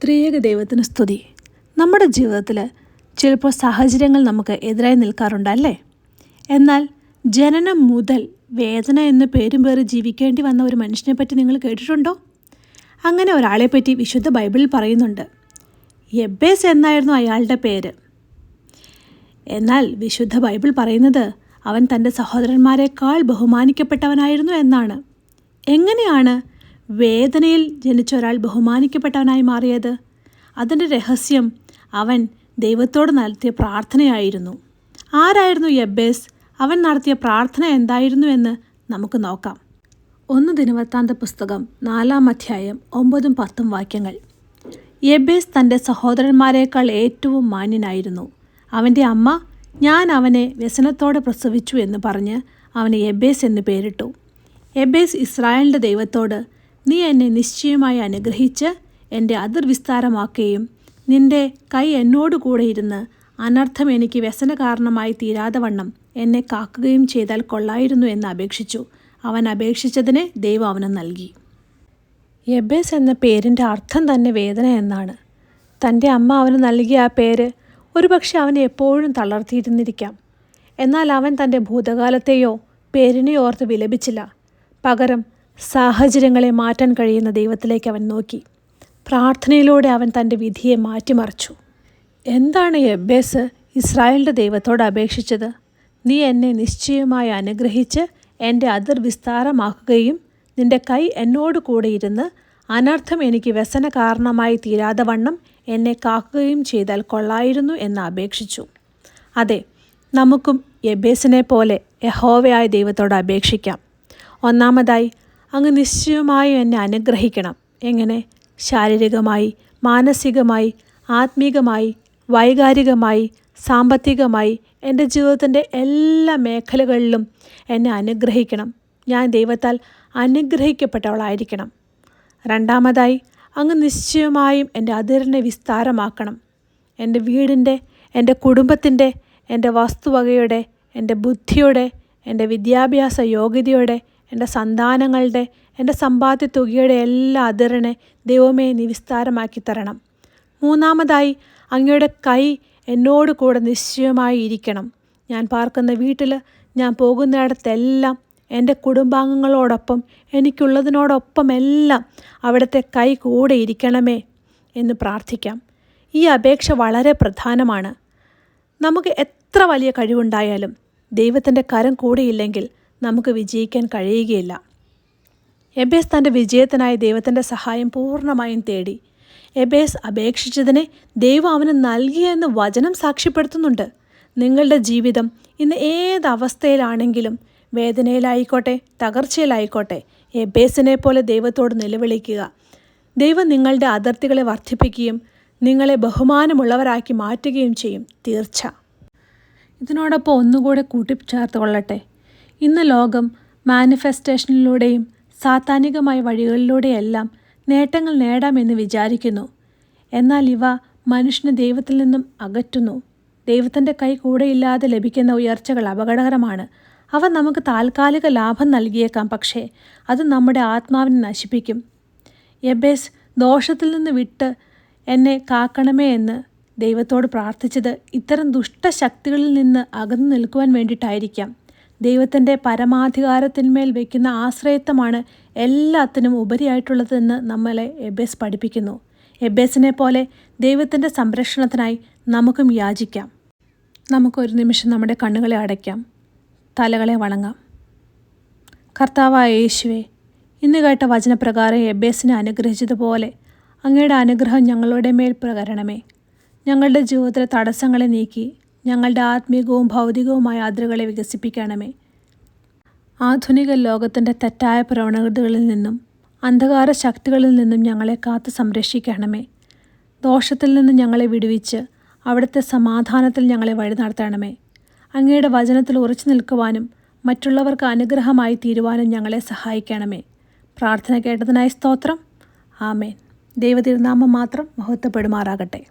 ത്രിയേക ദൈവത്തിന് സ്തുതി. നമ്മുടെ ജീവിതത്തിൽ ചിലപ്പോൾ സാഹചര്യങ്ങൾ നമുക്ക് എതിരായി നിൽക്കാറുണ്ടല്ലേ? എന്നാൽ ജനനം മുതൽ വേദന എന്ന് പേരും പേറി ജീവിക്കേണ്ടി വന്ന ഒരു മനുഷ്യനെ പറ്റി നിങ്ങൾ കേട്ടിട്ടുണ്ടോ? അങ്ങനെ ഒരാളെപ്പറ്റി വിശുദ്ധ ബൈബിളിൽ പറയുന്നുണ്ട്. യബ്ബേസ് എന്നായിരുന്നു അയാളുടെ പേര്. എന്നാൽ വിശുദ്ധ ബൈബിൾ പറയുന്നത് അവൻ തൻ്റെ സഹോദരന്മാരെക്കാൾ ബഹുമാനിക്കപ്പെട്ടവനായിരുന്നു എന്നാണ്. എങ്ങനെയാണ് വേദനയിൽ ജനിച്ച ഒരാൾ ബഹുമാനിക്കപ്പെട്ടവനായി മാറിയത്? അതിൻ്റെ രഹസ്യം അവൻ ദൈവത്തോട് നടത്തിയ പ്രാർത്ഥനയായിരുന്നു. ആരായിരുന്നു യബ്ബേസ്? അവൻ നടത്തിയ പ്രാർത്ഥന എന്തായിരുന്നു എന്ന് നമുക്ക് നോക്കാം. 1 ദിനവൃത്താന്ത പുസ്തകം 4-ാം അധ്യായം 9-10 വാക്യങ്ങൾ. യബ്ബേസ് തൻ്റെ സഹോദരന്മാരെക്കാൾ ഏറ്റവും മാന്യനായിരുന്നു. അവൻ്റെ അമ്മ ഞാൻ അവനെ വ്യസനത്തോടെ പ്രസവിച്ചു എന്ന് പറഞ്ഞ് അവന് യബ്ബേസ് എന്ന് പേരിട്ടു. യബ്ബേസ് ഇസ്രായേലിൻ്റെ ദൈവത്തോട്, നീ എന്നെ നിശ്ചയമായി അനുഗ്രഹിച്ച് എൻ്റെ അതിർ വിസ്താരമാക്കുകയും നിൻ്റെ കൈ എന്നോടുകൂടെ ഇരുന്ന് അനർത്ഥം എനിക്ക് വ്യസന കാരണമായി തീരാതെ വണ്ണം എന്നെ കാക്കുകയും ചെയ്താൽ കൊള്ളായിരുന്നു എന്ന് അപേക്ഷിച്ചു. അവൻ അപേക്ഷിച്ചതിനെ ദൈവം അവന് നൽകി. യബ്ബേസ് എന്ന പേരിൻ്റെ അർത്ഥം തന്നെ വേദന എന്നാണ്. തൻ്റെ അമ്മ അവന് നൽകിയ ആ പേര് ഒരുപക്ഷെ അവനെ എപ്പോഴും തളർത്തിയിരുന്നിരിക്കാം. എന്നാൽ അവൻ തൻ്റെ ഭൂതകാലത്തെയോ പേരിനെയോ ഓർത്ത് വിലപിച്ചില്ല. പകരം സാഹചര്യങ്ങളെ മാറ്റാൻ കഴിയുന്ന ദൈവത്തിലേക്ക് അവൻ നോക്കി. പ്രാർത്ഥനയിലൂടെ അവൻ തൻ്റെ വിധിയെ മാറ്റിമറിച്ചു. എന്താണ് യബ്ബേസ് ഇസ്രായേലിൻ്റെ ദൈവത്തോട് അപേക്ഷിച്ചത്? നീ എന്നെ നിശ്ചയമായി അനുഗ്രഹിച്ച് എൻ്റെ അതിർ വിസ്താരമാക്കുകയും നിൻ്റെ കൈ എന്നോട് കൂടെ ഇരുന്ന് അനർത്ഥം എനിക്ക് വ്യസന കാരണമായി തീരാതെ വണ്ണം എന്നെ കാക്കുകയും ചെയ്താൽ കൊള്ളായിരുന്നു എന്ന് അപേക്ഷിച്ചു. അതെ, നമുക്കും യബ്ബേസിനെ പോലെ യഹോവയായ ദൈവത്തോട് അപേക്ഷിക്കാം. ഒന്നാമതായി, അങ്ങ് നിശ്ചയമായും എന്നെ അനുഗ്രഹിക്കണം. എങ്ങനെ? ശാരീരികമായി, മാനസികമായി, ആത്മീകമായി, വൈകാരികമായി, സാമ്പത്തികമായി, എൻ്റെ ജീവിതത്തിൻ്റെ എല്ലാ മേഖലകളിലും എന്നെ അനുഗ്രഹിക്കണം. ഞാൻ ദൈവത്താൽ അനുഗ്രഹിക്കപ്പെട്ടവളായിരിക്കണം. രണ്ടാമതായി, അങ്ങ് നിശ്ചയമായും എൻ്റെ അതിരിനെ വിസ്താരമാക്കണം. എൻ്റെ വീടിൻ്റെ, എൻ്റെ കുടുംബത്തിൻ്റെ, എൻ്റെ വസ്തുവകയുടെ, എൻ്റെ ബുദ്ധിയുടെ, എൻ്റെ വിദ്യാഭ്യാസ യോഗ്യതയുടെ, എൻ്റെ സന്താനങ്ങളുടെ, എൻ്റെ സമ്പാദ്യ തുകയുടെ എല്ലാ അതിരിനെ ദൈവമേ നീ വിസ്താരമാക്കി തരണം. മൂന്നാമതായി, അങ്ങയുടെ കൈ എന്നോട് കൂടെ നിശ്ചയമായി ഇരിക്കണം. ഞാൻ പാർക്കുന്ന വീട്ടിൽ, ഞാൻ പോകുന്നിടത്തെല്ലാം എൻ്റെ കുടുംബാംഗങ്ങളോടൊപ്പം എനിക്കുള്ളതിനോടൊപ്പം എല്ലാം അവിടുത്തെ കൈ കൂടെ ഇരിക്കണമേ എന്ന് പ്രാർത്ഥിക്കാം. ഈ അപേക്ഷ വളരെ പ്രധാനമാണ്. നമുക്ക് എത്ര വലിയ കഴിവുണ്ടായാലും ദൈവത്തിൻ്റെ കരം കൂടെയില്ലെങ്കിൽ നമുക്ക് വിജയിക്കാൻ കഴിയുകയില്ല. യബ്ബേസ് തൻ്റെ വിജയത്തിനായി ദൈവത്തിൻ്റെ സഹായം പൂർണ്ണമായും തേടി. യബ്ബേസ് അപേക്ഷിച്ചതിനെ ദൈവം അവന് നൽകിയെന്ന് വചനം സാക്ഷ്യപ്പെടുത്തുന്നുണ്ട്. നിങ്ങളുടെ ജീവിതം ഇന്ന് ഏതവസ്ഥയിലാണെങ്കിലും, വേദനയിലായിക്കോട്ടെ തകർച്ചയിലായിക്കോട്ടെ, യബ്ബേസിനെ പോലെ ദൈവത്തോട് നിലവിളിക്കുക. ദൈവം നിങ്ങളുടെ അതിർത്തികളെ വർദ്ധിപ്പിക്കുകയും നിങ്ങളെ ബഹുമാനമുള്ളവരാക്കി മാറ്റുകയും ചെയ്യും, തീർച്ച. ഇതിനോടൊപ്പം ഒന്നുകൂടെ കൂട്ടിച്ചേർത്ത് കൊള്ളട്ടെ. ഇന്ന് ലോകം മാനിഫെസ്റ്റേഷനിലൂടെയും സാത്താനികമായ വഴികളിലൂടെയെല്ലാം നേട്ടങ്ങൾ നേടാമെന്ന് വിചാരിക്കുന്നു. എന്നാൽ ഇവ മനുഷ്യനെ ദൈവത്തിൽ നിന്നും അകറ്റുന്നു. ദൈവത്തിൻ്റെ കൈ കൂടെയില്ലാതെ ലഭിക്കുന്ന ഉയർച്ചകൾ അപകടകരമാണ്. അവ നമുക്ക് താൽക്കാലിക ലാഭം നൽകിയേക്കാം, പക്ഷേ അത് നമ്മുടെ ആത്മാവിനെ നശിപ്പിക്കും. യബ്ബേസ് ദോഷത്തിൽ നിന്ന് വിട്ട് എന്നെ കാക്കണമേ എന്ന് ദൈവത്തോട് പ്രാർത്ഥിച്ചത് ഇത്തരം ദുഷ്ടശക്തികളിൽ നിന്ന് അകന്നു നിൽക്കുവാൻ വേണ്ടിയിട്ടായിരിക്കാം. ദൈവത്തിൻ്റെ പരമാധികാരത്തിന്മേൽ വയ്ക്കുന്ന ആശ്രയത്വമാണ് എല്ലാത്തിനും ഉപരിയായിട്ടുള്ളതെന്ന് നമ്മളെ യബ്ബേസ് പഠിപ്പിക്കുന്നു. യബ്ബേസിനെ പോലെ ദൈവത്തിൻ്റെ സംരക്ഷണത്തിനായി നമുക്കും യാചിക്കാം. നമുക്കൊരു നിമിഷം നമ്മുടെ കണ്ണുകളെ അടയ്ക്കാം, തലകളെ വണങ്ങാം. കർത്താവായ യേശുവേ, ഇന്ന് കേട്ട വചനപ്രകാരം യബ്ബേസിനെ അനുഗ്രഹിച്ചതുപോലെ അങ്ങയുടെ അനുഗ്രഹം ഞങ്ങളുടെ മേൽ പ്രകരണമേ. ഞങ്ങളുടെ ജീവിതത്തിലെ തടസ്സങ്ങളെ നീക്കി ഞങ്ങളുടെ ആത്മീകവും ഭൗതികവുമായ അതിരുകളെ വികസിപ്പിക്കണമേ. ആധുനിക ലോകത്തിൻ്റെ തെറ്റായ പ്രവണതകളിൽ നിന്നും അന്ധകാര ശക്തികളിൽ നിന്നും ഞങ്ങളെ കാത്തു സംരക്ഷിക്കണമേ. ദോഷത്തിൽ നിന്ന് ഞങ്ങളെ വിടുവിച്ച് അവിടുത്തെ സമാധാനത്തിൽ ഞങ്ങളെ വഴി നടത്തണമേ. അങ്ങയുടെ വചനത്തിൽ ഉറച്ചു നിൽക്കുവാനും മറ്റുള്ളവർക്ക് അനുഗ്രഹമായി തീരുവാനും ഞങ്ങളെ സഹായിക്കണമേ. പ്രാർത്ഥന കേട്ടതിനായി സ്തോത്രം. ആമേൻ. ദൈവതിരുനാമം മാത്രം മഹത്വപ്പെടുമാറാകട്ടെ.